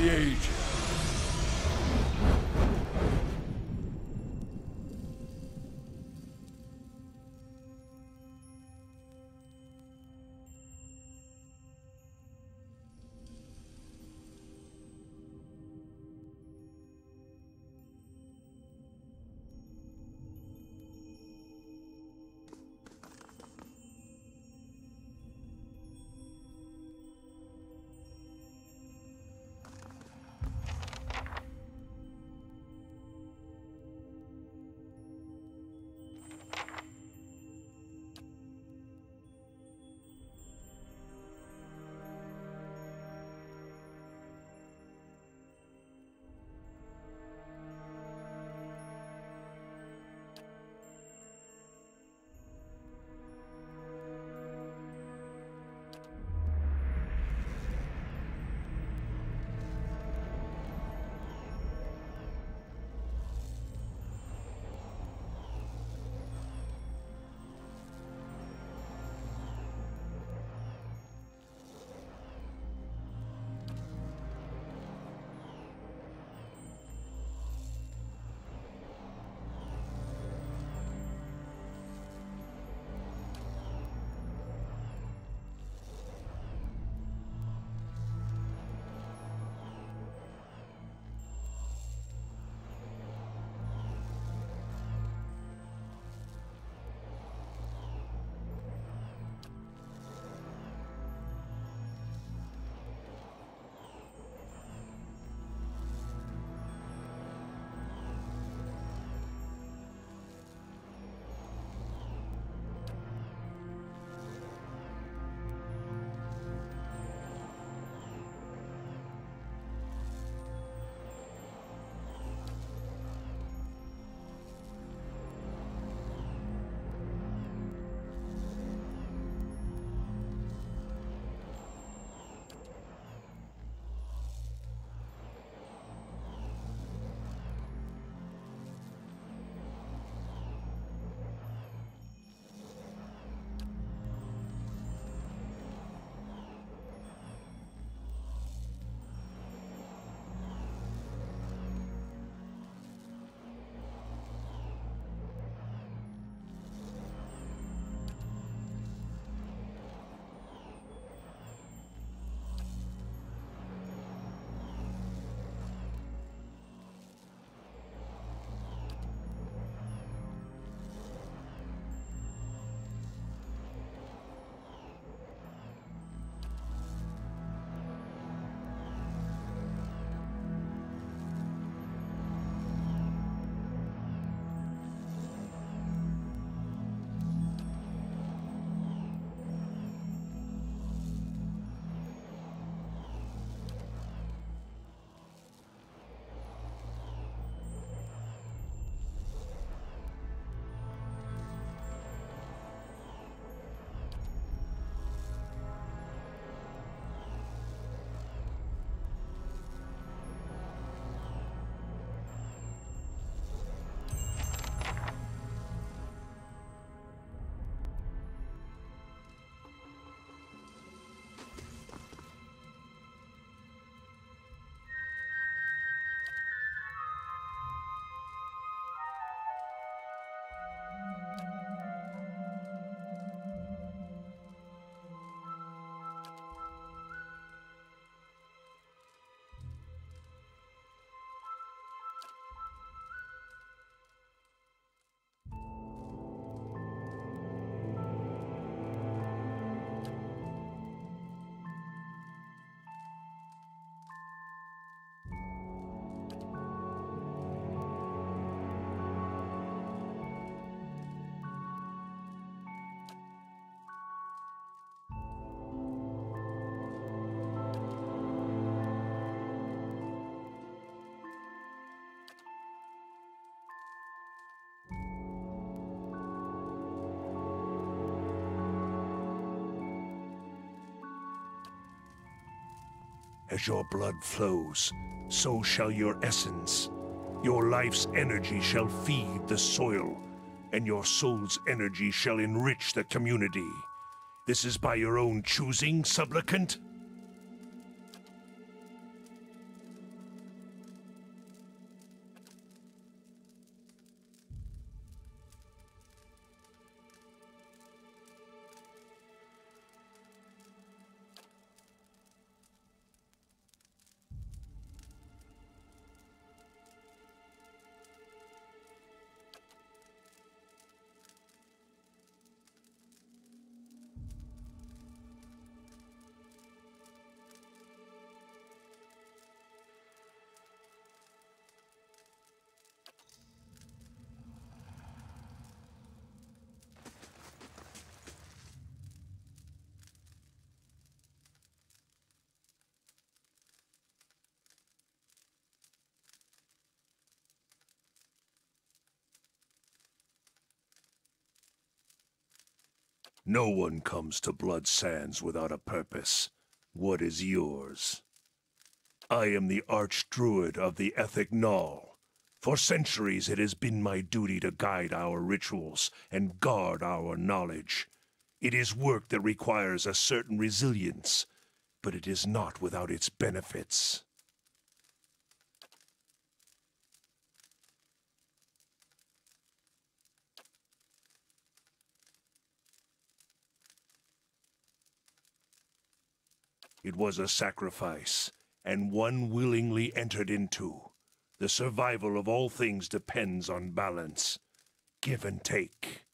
the age. As your blood flows, so shall your essence. Your life's energy shall feed the soil, and your soul's energy shall enrich the community. This is by your own choosing, supplicant? No one comes to Blood Sands without a purpose. What is yours? I am the Archdruid of the Ethic Null. For centuries it has been my duty to guide our rituals and guard our knowledge. It is work that requires a certain resilience, but it is not without its benefits. It was a sacrifice, and one willingly entered into. The survival of all things depends on balance. Give and take.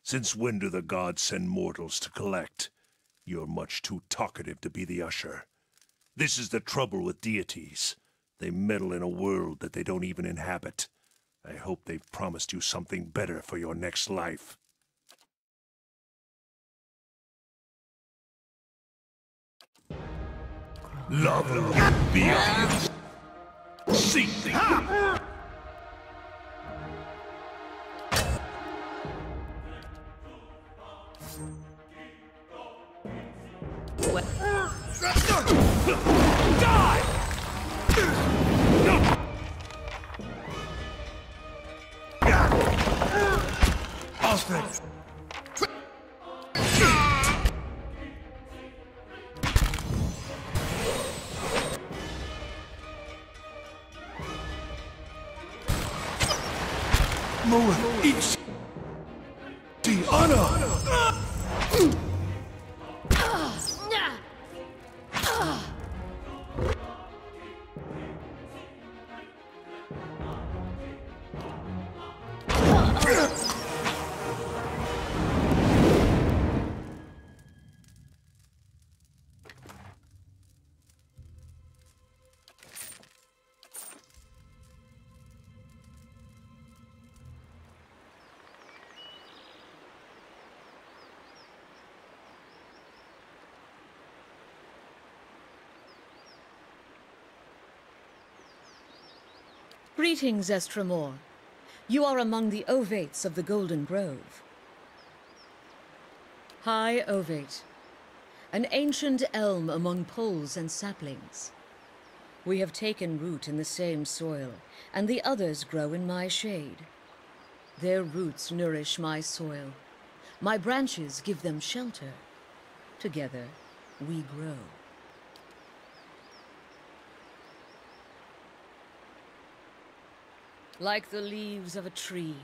Since when do the gods send mortals to collect? You're much too talkative to be the usher. This is the trouble with deities. They meddle in a world that they don't even inhabit. I hope they've promised you something better for your next life. Love be obvious. Seek the Die! Offense. Moa, each the honor. Greetings, Estremor. You are among the Ovates of the Golden Grove. High Ovate, an ancient elm among poles and saplings. We have taken root in the same soil, and the others grow in my shade. Their roots nourish my soil. My branches give them shelter. Together, we grow. Like the leaves of a tree,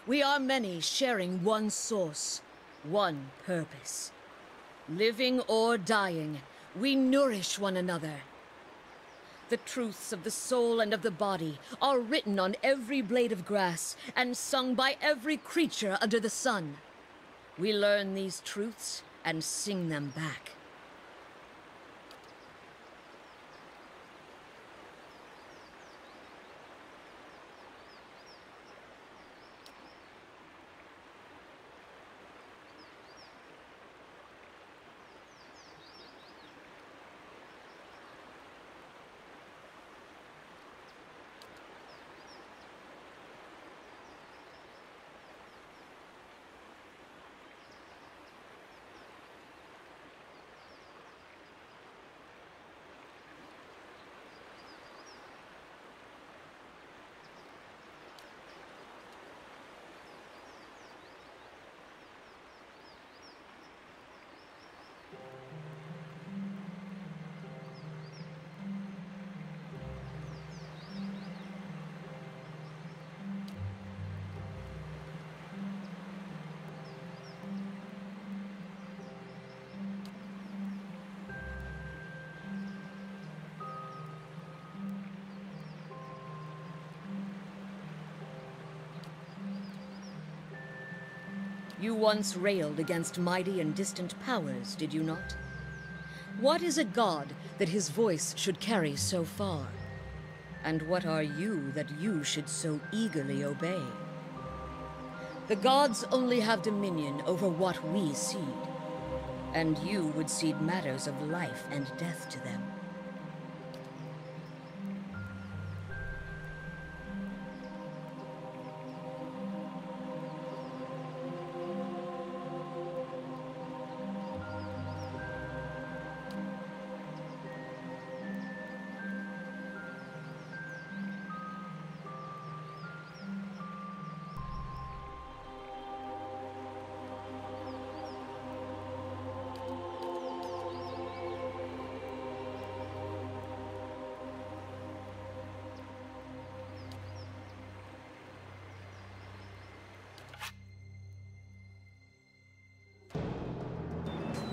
we are many sharing one source, one purpose. Living or dying, we nourish one another. The truths of the soul and of the body are written on every blade of grass and sung by every creature under the sun. We learn these truths and sing them back. You once railed against mighty and distant powers, did you not? What is a god that his voice should carry so far? And what are you that you should so eagerly obey? The gods only have dominion over what we seed, and you would cede matters of life and death to them.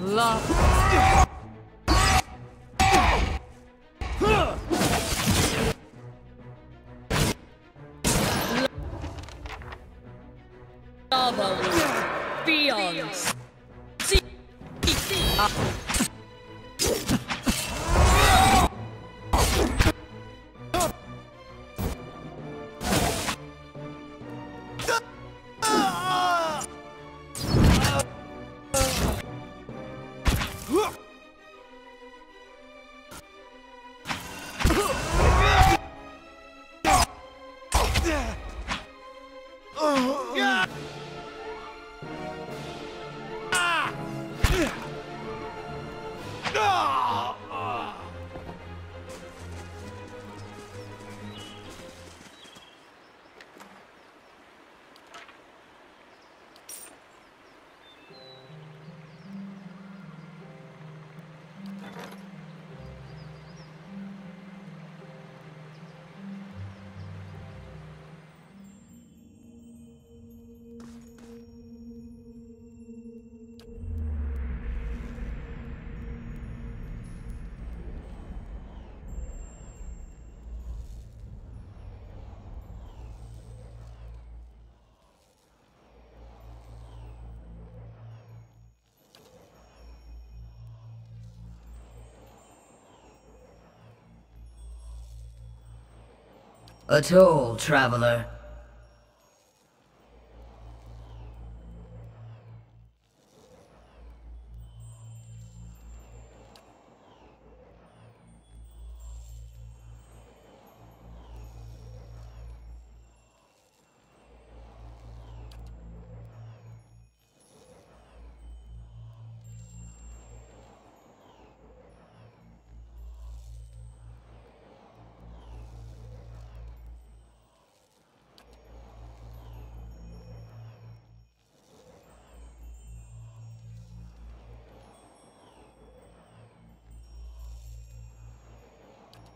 Love. Lava beyond. See. A toll, traveler.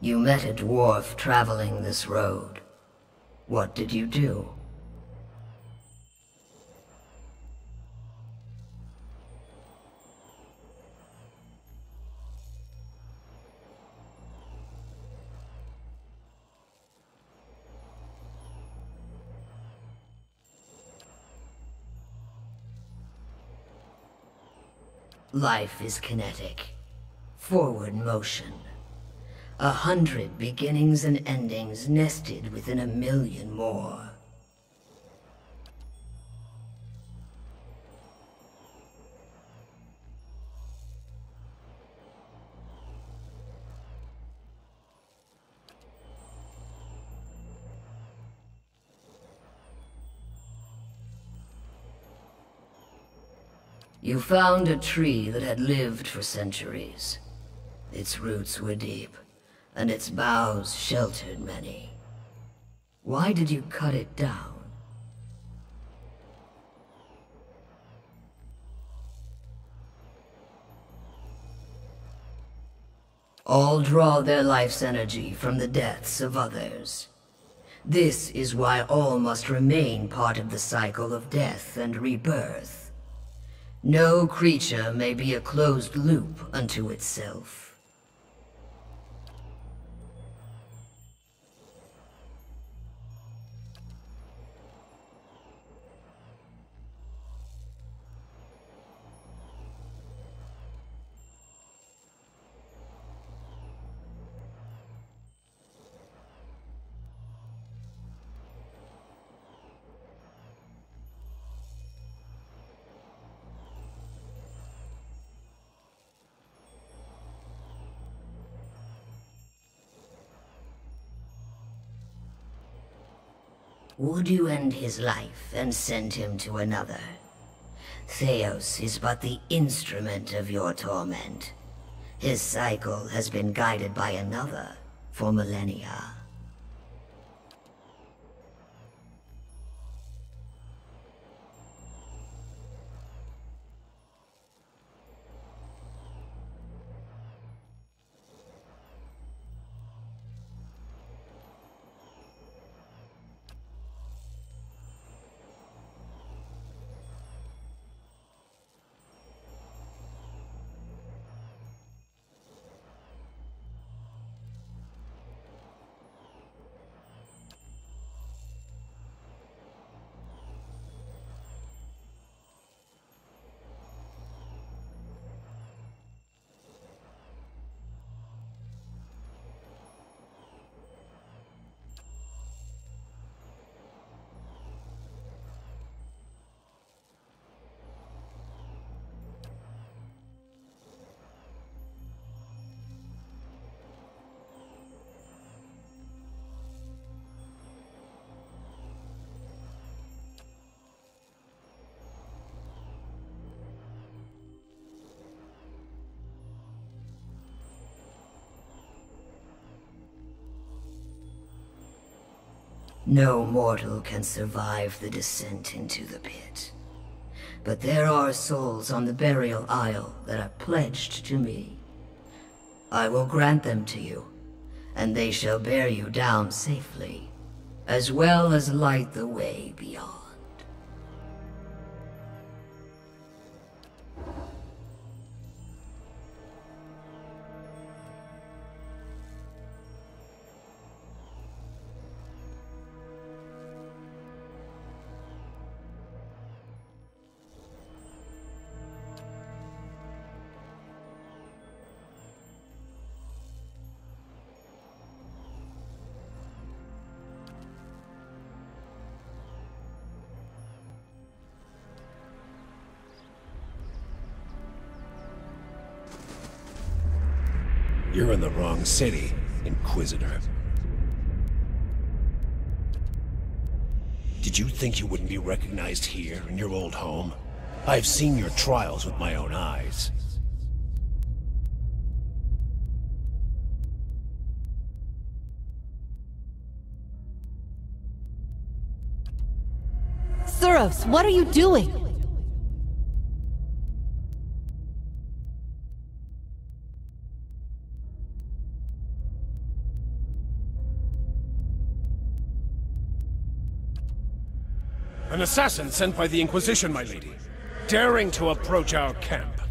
You met a dwarf traveling this road. What did you do? Life is kinetic. Forward motion. 100 beginnings and endings nested within 1,000,000 more. You found a tree that had lived for centuries. Its roots were deep, and its boughs sheltered many. Why did you cut it down? All draw their life's energy from the deaths of others. This is why all must remain part of the cycle of death and rebirth. No creature may be a closed loop unto itself. Would you end his life and send him to another? Theos is but the instrument of your torment. His cycle has been guided by another for millennia. No mortal can survive the descent into the pit. But there are souls on the burial isle that are pledged to me. I will grant them to you, and they shall bear you down safely, as well as light the way beyond. You're in the wrong city, Inquisitor. Did you think you wouldn't be recognized here in your old home? I've seen your trials with my own eyes. Suros, what are you doing? An assassin sent by the Inquisition, my lady, daring to approach our camp.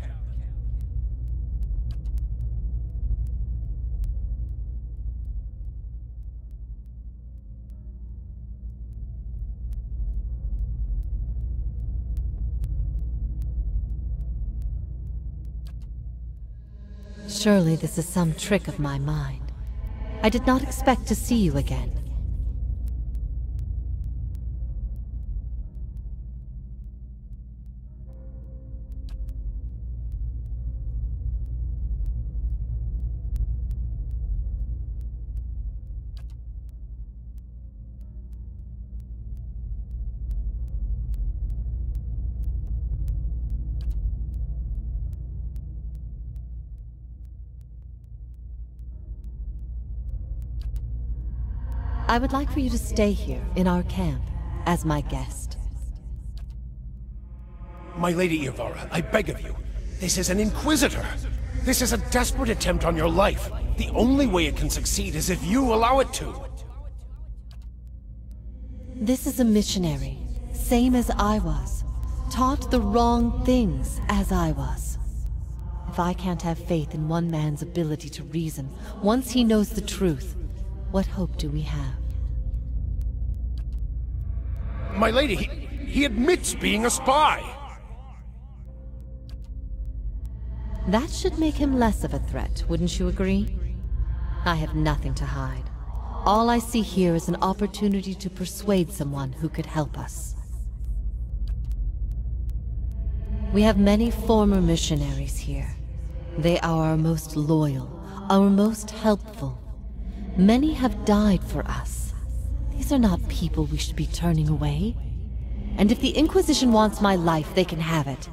Surely this is some trick of my mind. I did not expect to see you again. I would like for you to stay here, in our camp, as my guest. My Lady Ivara, I beg of you. This is an Inquisitor. This is a desperate attempt on your life. The only way it can succeed is if you allow it to. This is a missionary, same as I was. Taught the wrong things, as I was. If I can't have faith in one man's ability to reason, once he knows the truth, what hope do we have? My lady, he admits being a spy! That should make him less of a threat, wouldn't you agree? I have nothing to hide. All I see here is an opportunity to persuade someone who could help us. We have many former missionaries here. They are our most loyal, our most helpful. Many have died for us. These are not people we should be turning away. And if the Inquisition wants my life, they can have it.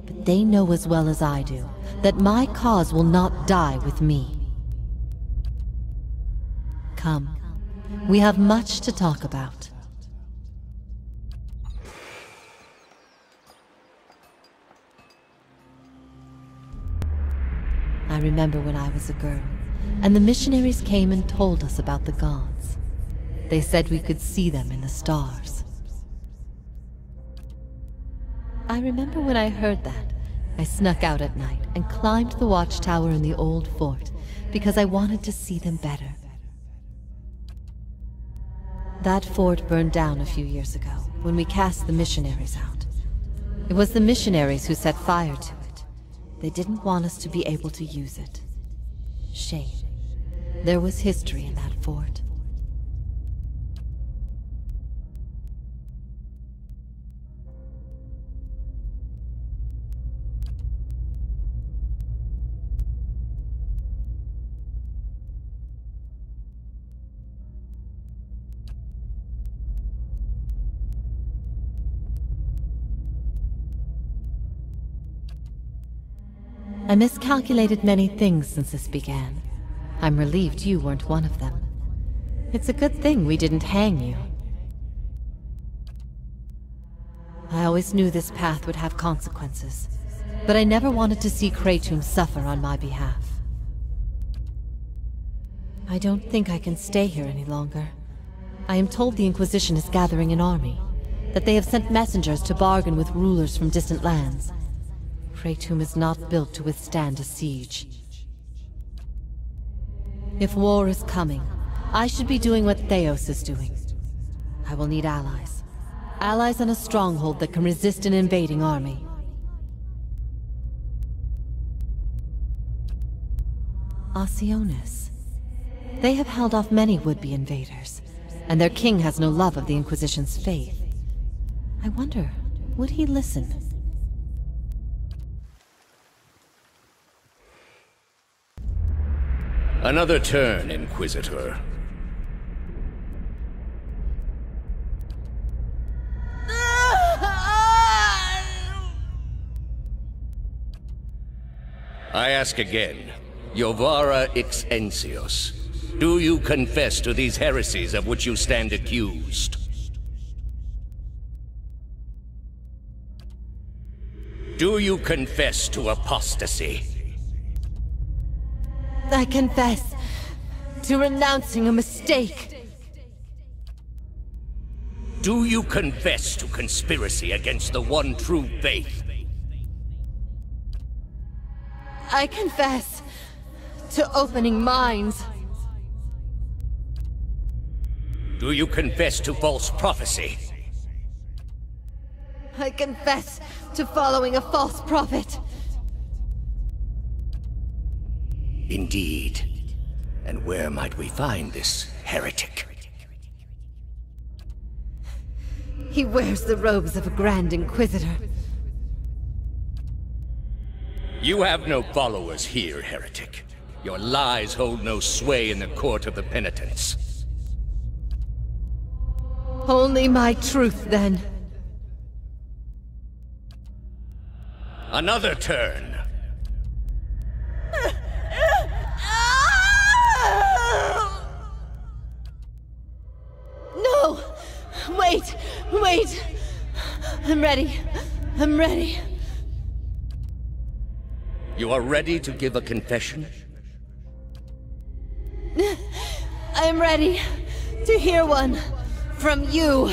But they know as well as I do that my cause will not die with me. Come, we have much to talk about. I remember when I was a girl, and the missionaries came and told us about the gods. They said we could see them in the stars. I remember when I heard that, I snuck out at night and climbed the watchtower in the old fort because I wanted to see them better. That fort burned down a few years ago when we cast the missionaries out. It was the missionaries who set fire to it. They didn't want us to be able to use it. Shame. There was history in that fort. I miscalculated many things since this began. I'm relieved you weren't one of them. It's a good thing we didn't hang you. I always knew this path would have consequences, but I never wanted to see Kratom suffer on my behalf. I don't think I can stay here any longer. I am told the Inquisition is gathering an army, that they have sent messengers to bargain with rulers from distant lands. Kratom is not built to withstand a siege. If war is coming, I should be doing what Theos is doing. I will need allies. Allies in a stronghold that can resist an invading army. Osionis. They have held off many would-be invaders, and their king has no love of the Inquisition's faith. I wonder, would he listen? Another turn, Inquisitor. I ask again, Jovara Ixensios, do you confess to these heresies of which you stand accused? Do you confess to apostasy? I confess to renouncing a mistake. Do you confess to conspiracy against the one true faith? I confess to opening minds. Do you confess to false prophecy? I confess to following a false prophet. Indeed. And where might we find this heretic? He wears the robes of a Grand Inquisitor. You have no followers here, heretic. Your lies hold no sway in the court of the penitents. Only my truth, then. Another turn. No! Wait! Wait! I'm ready. I'm ready. You are ready to give a confession? I'm ready to hear one from you.